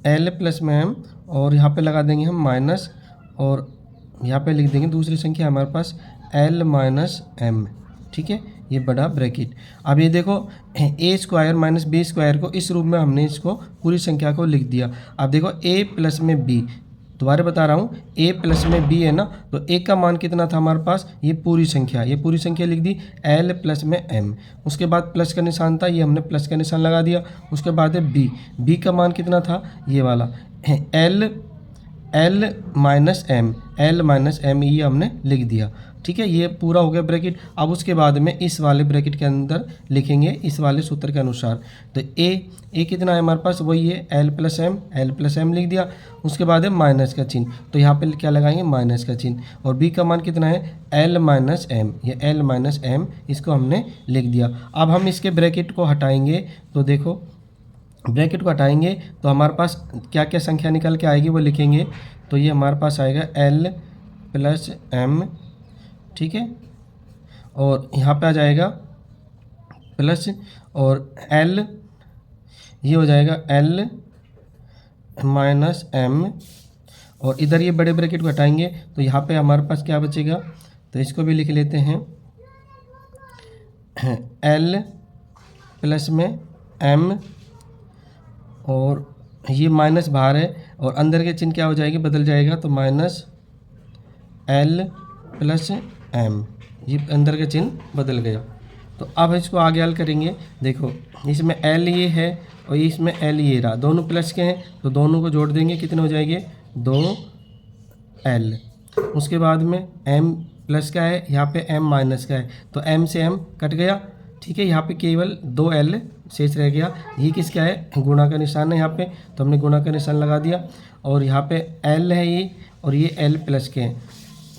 l प्लस में m, और यहाँ पे लगा देंगे हम माइनस, और यहाँ पे लिख देंगे दूसरी संख्या हमारे पास l माइनस m, ठीक है, ये बड़ा ब्रैकेट। अब ये देखो a square minus B square को इस रूप में हमने इसको पूरी संख्या को लिख दिया। अब देखो a प्लस में b, दोबारा बता रहा हूँ, a प्लस में b है ना, तो a का मान कितना था हमारे पास, ये पूरी संख्या, ये पूरी संख्या लिख दी l प्लस में m। उसके बाद प्लस का निशान था, ये हमने प्लस का निशान लगा दिया। उसके बाद है b का मान कितना था, ये वाला l माइनस m, ये हमने लिख दिया, ठीक है। ये पूरा हो गया ब्रैकेट। अब उसके बाद में इस वाले ब्रैकेट के अंदर लिखेंगे इस वाले सूत्र के अनुसार। तो a कितना है हमारे पास, वही है l प्लस m लिख दिया। उसके बाद है माइनस का चिन्ह, तो यहाँ पे क्या लगाएंगे, माइनस का चिन्ह। और b का मान कितना है, l माइनस m, ये l माइनस m, इसको हमने लिख दिया। अब हम इसके ब्रैकेट को हटाएंगे, तो देखो ब्रैकेट को हटाएंगे तो हमारे पास क्या क्या संख्या निकल के आएगी वो लिखेंगे। तो ये हमारे पास आएगा l प्लस m, ठीक है, और यहाँ पे आ जाएगा प्लस और l, ये हो जाएगा l माइनस m, और इधर ये बड़े ब्रैकेट को हटाएंगे तो यहाँ पे हमारे पास क्या बचेगा, तो इसको भी लिख लेते हैं l प्लस में m, और ये माइनस बाहर है और अंदर के चिन्ह क्या हो जाएगी, बदल जाएगा, तो माइनस l प्लस m, ये अंदर का चिन्ह बदल गया। तो अब इसको आगे हल करेंगे। देखो इसमें l ये है और इसमें l ये रहा, दोनों प्लस के हैं तो दोनों को जोड़ देंगे, कितने हो जाएंगे, 2l। उसके बाद में m प्लस का है, यहाँ पे m माइनस का है, तो m से m कट गया, ठीक है। यहाँ पे केवल 2l शेष रह गया। ये किसका है, गुणा का निशान है यहाँ पे, तो हमने गुणा का निशान लगा दिया। और यहाँ पे l है ये, और ये l प्लस के हैं,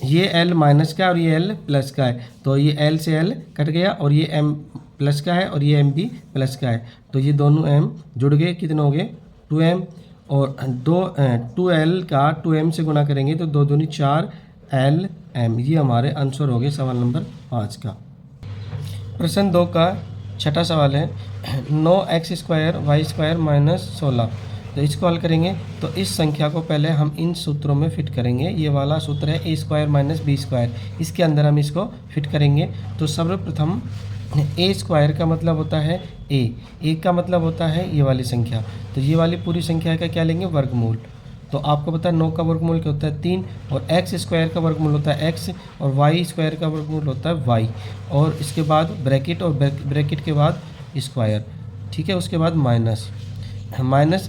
ये l माइनस का और ये l प्लस का है, तो ये l से l कट गया, और ये m प्लस का है और ये m भी प्लस का है, तो ये दोनों m जुड़ गए, कितने हो गए, 2m। और 2l का 2m से गुणा करेंगे तो 2 दूनी 4lm। ये हमारे आंसर हो गए सवाल नंबर 5 का। प्रश्न 2 का 6वां सवाल है 9x square Y square minus 16। तो इसको हल करेंगे तो इस संख्या को पहले हम इन सूत्रों में फिट करेंगे। ये वाला सूत्र है a square minus B square, इसके अंदर हम इसको फिट करेंगे। तो सर्वप्रथम a स्क्वायर का मतलब होता है a का मतलब होता है ये वाली संख्या, तो ये वाली पूरी संख्या का क्या लेंगे, वर्गमूल। तो आपको पता है 9 का वर्गमूल क्या होता है, 3, और x स्क्वायर का वर्गमूल होता है x, और y स्क्वायर का वर्गमूल होता है y, और इसके बाद ब्रैकेट, और ब्रैकेट के बाद स्क्वायर, ठीक है। उसके बाद माइनस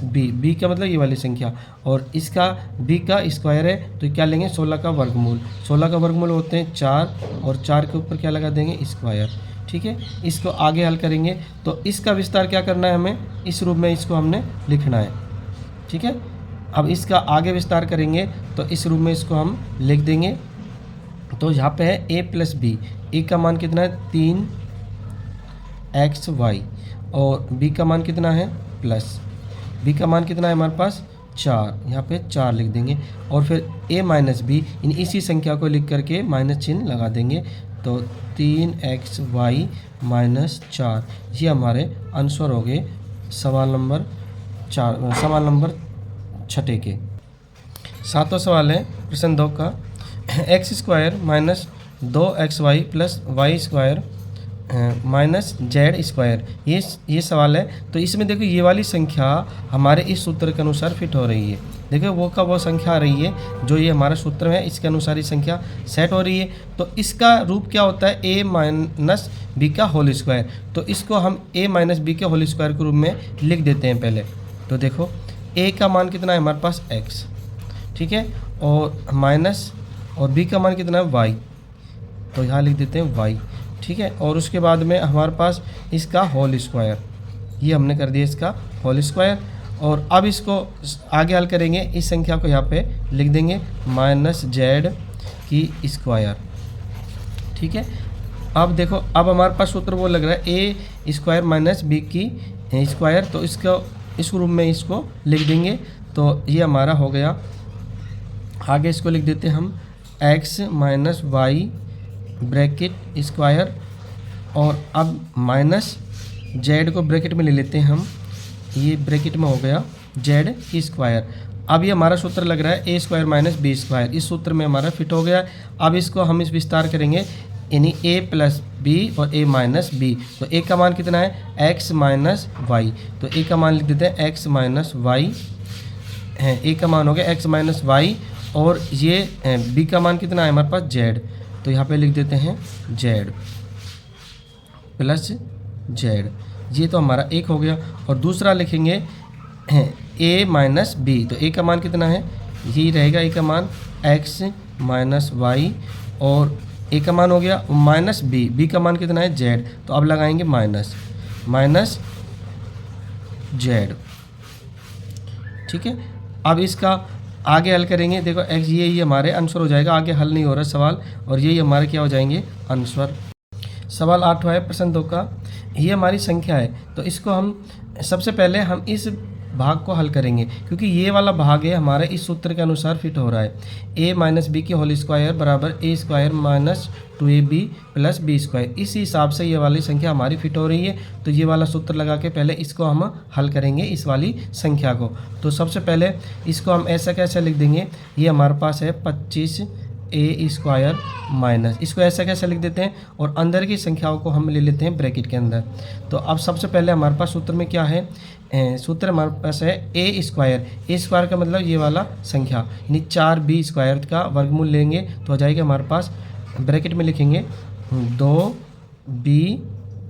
b का मतलब ये वाली संख्या, और इसका b का स्क्वायर है तो क्या लेंगे, 16 का वर्गमूल। 16 का वर्गमूल होते हैं 4, और 4 के ऊपर क्या लगा देंगे, स्क्वायर, ठीक है। इसको आगे हल करेंगे तो इसका विस्तार क्या करना है, हमें इस रूप में इसको हमने लिखना है, ठीक है। अब इसका आगे विस्तार करेंगे तो इस रूप में इसको हम लिख देंगे। तो यहाँ पे है a प्लस बी। ए का मान कितना है 3xy और b का मान कितना है प्लस b का मान कितना है हमारे पास 4, यहाँ पे 4 लिख देंगे और फिर a माइनस बी, इन इसी संख्या को लिख करके माइनस चिन्ह लगा देंगे। तो 3xy माइनस 4, ये हमारे आंसर हो गए सवाल नंबर 6 के। 7वां सवाल है प्रश्न 2 का, X square minus 2xy plus Y square minus Z square, ये सवाल है। तो इसमें देखो ये वाली संख्या हमारे इस सूत्र के अनुसार फिट हो रही है। देखो वो संख्या आ रही है जो ये हमारा सूत्र है, इसके अनुसार ये संख्या सेट हो रही है। तो इसका रूप क्या होता है a माइनस बी का होल स्क्वायर। तो इसको हम a माइनस बी के होल स्क्वायर के रूप में लिख देते हैं पहले। तो देखो a का मान कितना है हमारे पास x, ठीक है, और माइनस और b का मान कितना है y, तो यहाँ लिख देते हैं y, ठीक है। और उसके बाद में हमारे पास इसका होल स्क्वायर, ये हमने कर दिया इसका होल स्क्वायर। और अब इसको आगे हल करेंगे, इस संख्या को यहाँ पे लिख देंगे माइनस जेड की स्क्वायर, ठीक है। अब देखो अब हमारे पास सूत्र वो लग रहा है ए स्क्वायर माइनस बी की स्क्वायर। तो इसको इस रूप में इसको लिख देंगे। तो ये हमारा हो गया। आगे इसको लिख देते हैं हम X minus Y bracket square, और अब माइनस जेड को ब्रैकेट में ले लेते हैं हम, ये ब्रैकेट में हो गया जेड की स्क्वायर। अब ये हमारा सूत्र लग रहा है ए स्क्वायर माइनस बी स्क्वायर, इस सूत्र में हमारा फिट हो गया। अब इसको हम इस विस्तार करेंगे, यानी ए प्लस बी और ए माइनस बी। तो ए का मान कितना है एक्स माइनस वाई, तो ए का मान लिख देते हैं एक्स माइनस वाई है, ए का मान हो गया एक्स माइनस वाई, और ये बी का मान कितना है हमारे पास जेड। तो यहाँ पे लिख देते हैं जेड प्लस जेड, ये तो हमारा एक हो गया। और दूसरा लिखेंगे ए माइनस बी, तो ए का मान कितना है, यही रहेगा ए का मान एक्स माइनस वाई, और ए का मान हो गया माइनस बी, बी का मान कितना है जेड। तो अब लगाएंगे माइनस माइनस जेड, ठीक है। अब इसका आगे हल करेंगे। देखो एक्स ये हमारे आंसर हो जाएगा, आगे हल नहीं हो रहा सवाल, और यही हमारे क्या हो जाएंगे आंसर। सवाल 8वां है प्रश्न 2 का, ये हमारी संख्या है। तो इसको हम सबसे पहले हम इस भाग को हल करेंगे, क्योंकि ये वाला भाग है हमारा इस सूत्र के अनुसार फिट हो रहा है। a माइनस बी की होल स्क्वायर बराबर a square minus 2ab plus B square, इसी हिसाब से ये वाली संख्या हमारी फिट हो रही है। तो ये वाला सूत्र लगा के पहले इसको हम हल करेंगे, इस वाली संख्या को। तो सबसे पहले इसको हम ऐसा कैसे लिख देंगे, ये हमारे पास है 25a स्क्वायर माइनस, इसको ऐसा कैसे लिख देते हैं, और अंदर की संख्याओं को हम ले लेते हैं ब्रैकेट के अंदर। तो अब सबसे पहले हमारे पास सूत्र में क्या है, सूत्र हमारे पास है ए स्क्वायर का मतलब ये वाला संख्या, यानी 4b स्क्वायर का वर्गमूल लेंगे तो हो जाएगा हमारे पास, ब्रैकेट में लिखेंगे 2b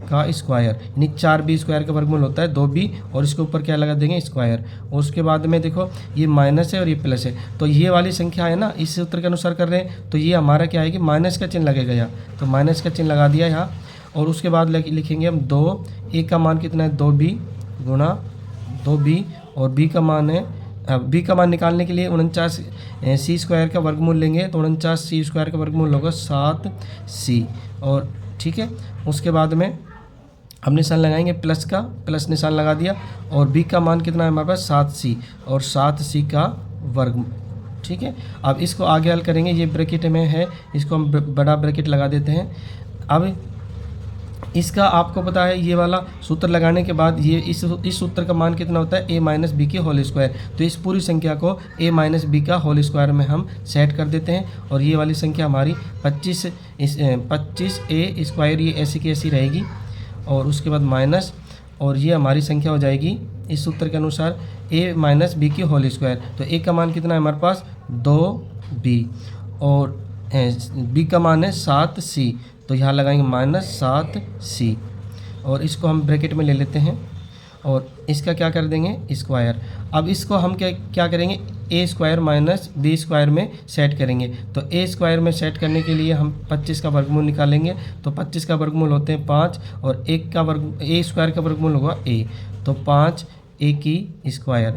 का स्क्वायर, यानी 4b स्क्वायर का वर्गमूल होता है 2b, और इसके ऊपर क्या लगा देंगे स्क्वायर। और उसके बाद में देखो ये माइनस है और ये प्लस है, तो ये वाली संख्या है ना इस सूत्र के अनुसार कर रहे हैं, तो ये हमारा क्या है कि माइनस का चिन्ह लगेगा यहाँ, तो माइनस का चिन्ह लगा दिया यहाँ। और उसके बाद लिखेंगे हम 2, ए का मान कितना है 2b गुणा 2b, और b का मान है, b का मान निकालने के लिए 49 c स्क्वायर का वर्गमूल लेंगे, तो 49 c स्क्वायर का वर्गमूल होगा 7c, और ठीक है। उसके बाद में हम निशान लगाएंगे प्लस का, प्लस निशान लगा दिया, और b का मान कितना है हमारे पास 7c, और 7c का वर्ग, ठीक है। अब इसको आगे हल करेंगे, ये ब्रैकेट में है, इसको हम बड़ा ब्रैकेट लगा देते हैं। अब इसका आपको पता है ये वाला सूत्र लगाने के बाद ये इस सूत्र का मान कितना होता है a माइनस बी के होल स्क्वायर। तो इस पूरी संख्या को a माइनस बी का होल स्क्वायर में हम सेट कर देते हैं, और ये वाली संख्या हमारी 25a स्क्वायर, ये ऐसी की ऐसी रहेगी, और उसके बाद माइनस, और ये हमारी संख्या हो जाएगी इस सूत्र के अनुसार a माइनस बी की होल स्क्वायर। तो a का मान कितना है हमारे पास 2b, और b का मान है 7c, तो यहाँ लगाएंगे माइनस 7c, और इसको हम ब्रैकेट में ले लेते हैं, और इसका क्या कर देंगे स्क्वायर। अब इसको हम क्या करेंगे a square minus B square में सेट करेंगे। तो a स्क्वायर में सेट करने के लिए हम 25 का वर्गमूल निकालेंगे, तो 25 का वर्गमूल होते हैं 5, और a स्क्वायर का वर्गमूल होगा a, तो 5a की स्क्वायर,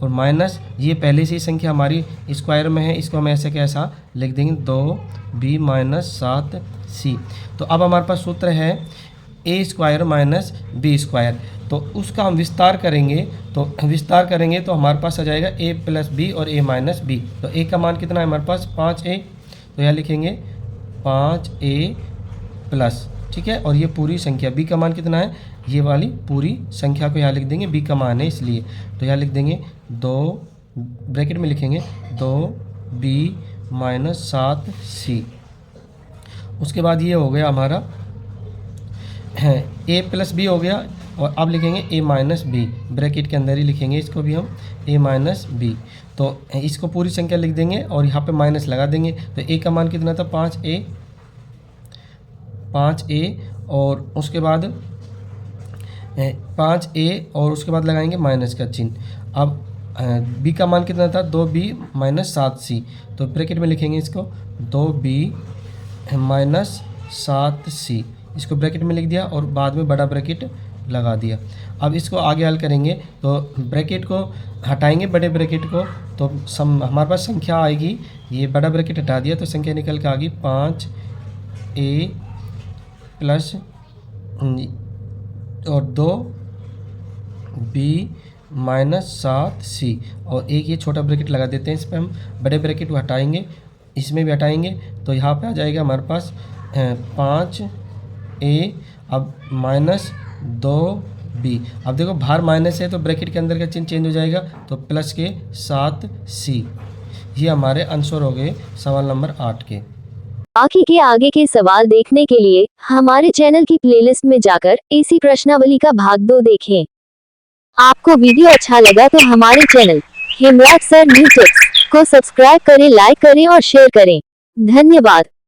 और माइनस ये पहले से ही संख्या हमारी स्क्वायर में है, इसको हम ऐसे कैसा लिख देंगे 2b माइनस 7c। तो अब हमारे पास सूत्र है a square minus B square, तो उसका हम विस्तार करेंगे। तो हमारे पास आ जाएगा a प्लस बी और a माइनस बी। तो a का मान कितना है हमारे पास 5a, तो यहाँ लिखेंगे 5a प्लस, ठीक है। और ये पूरी संख्या b का मान कितना है, ये वाली पूरी संख्या को यहाँ लिख देंगे, b का मान है इसलिए। तो यहाँ लिख देंगे 2 ब्रैकेट में लिखेंगे 2b माइनस 7c। उसके बाद ये हो गया हमारा a प्लस बी हो गया, और अब लिखेंगे a माइनस बी, ब्रैकेट के अंदर ही लिखेंगे इसको भी हम a माइनस बी। तो इसको पूरी संख्या लिख देंगे और यहाँ पे माइनस लगा देंगे। तो a का मान कितना था 5a, और उसके बाद 5a और उसके बाद लगाएंगे माइनस का चिन्ह। अब b का मान कितना था 2b माइनस 7c, तो ब्रैकेट में लिखेंगे इसको 2b माइनस 7c, इसको ब्रैकेट में लिख दिया और बाद में बड़ा ब्रैकेट लगा दिया। अब इसको आगे हल करेंगे तो ब्रैकेट को हटाएंगे, बड़े ब्रैकेट को, तो हमारे पास संख्या आएगी, ये बड़ा ब्रैकेट हटा दिया तो संख्या निकल के आ गई 5a प्लस और 2b माइनस 7c, और एक ये छोटा ब्रैकेट लगा देते हैं। इस पर हम बड़े ब्रैकेट को हटाएंगे, इसमें भी हटाएंगे, तो यहाँ पे आ जाएगा हमारे पास 5a अब माइनस 2b। अब देखो बाहर माइनस है तो ब्रैकेट के अंदर का चिन्ह चेंज हो जाएगा, तो प्लस के 7c। ये हमारे आंसर हो गए सवाल नंबर 8 के। बाकी के आगे के सवाल देखने के लिए हमारे चैनल की प्लेलिस्ट में जाकर इसी प्रश्नावली का भाग 2 देखें। आपको वीडियो अच्छा लगा तो हमारे channel Hemraj sir new tips को सब्सक्राइब करें, लाइक करें और शेयर करें। धन्यवाद।